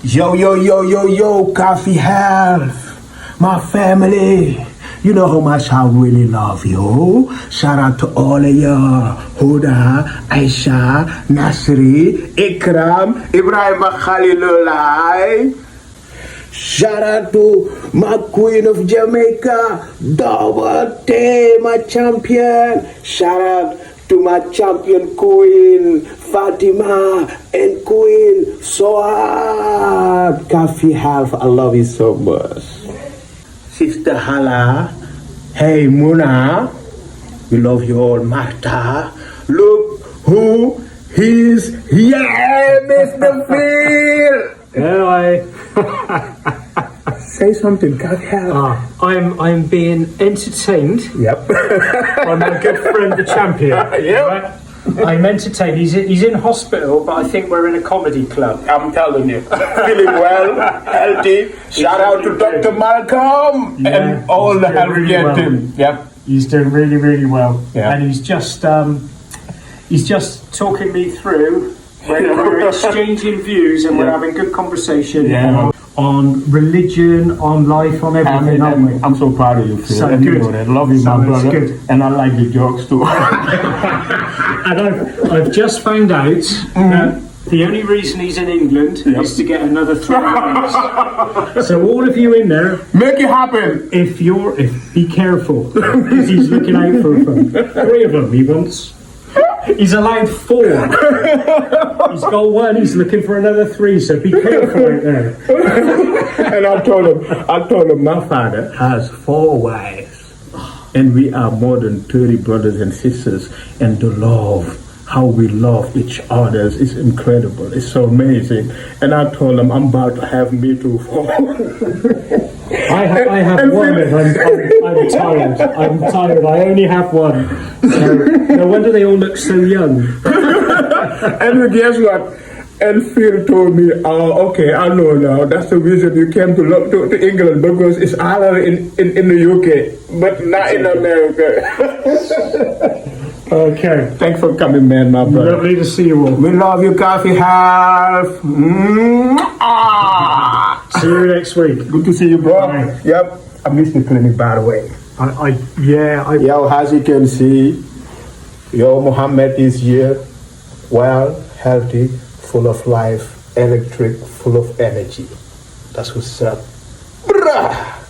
Yo, Coffee Health, my family. You know how much I really love you. Shout out to all of you. Huda, Aicha, Nasri, Ikram, Ibrahim Khalilullah. Shout out to my Queen of Jamaica, Double T, my champion. Shout out to my champion Queen Fatima and Queen Sohad. Coffee Health, I love you so much. Sister Hala, hey Muna, we love you all. Martha, look who is here, Mr. Phill. Hello. Say something, Coffee Health. I'm being entertained. Yep. By my good friend, the champion. Yep. Right? I'm entertained. He's in hospital, but I think we're in a comedy club. I'm telling you, feeling well, healthy. Shout out to Dr. Malcolm and all the healthcare team. Yep. He's doing really, really well. Yeah. And he's just talking me through. We're exchanging views and we're having good conversation on religion, on life, on everything, aren't we? I'm so proud of you, Phil. So and good. You know that. Love you, So my brother. good. And I like the jokes too. And I've just found out that the only reason he's in England is to get another 3 points. So all of you in there, Make it happen. be careful, because he's looking out for them. 3 of them he wants. He's allowed 4. He's got 1. He's looking for another 3. So be careful out there. And I told him my father has 4 wives, and we are more than 30 brothers and sisters, and the love. How we love each other is incredible. It's so amazing. And I told him I'm about to have me too. I have 1 and I'm tired. I'm tired. I only have 1. So no wonder they all look so young. And guess what? And Phill told me, okay, I know now. That's the reason you came to England, because it's harder in the UK, but not in America. Okay. Thanks for coming, man, my brother. Lovely to see you all. We love you, Coffee Health. See you next week. Good to see you, bro. Bye. Yep. I missed the clinic, by the way. Yo, as you can see, Muhammad is here, well, healthy, full of life, electric, full of energy. That's what's up. Bruh.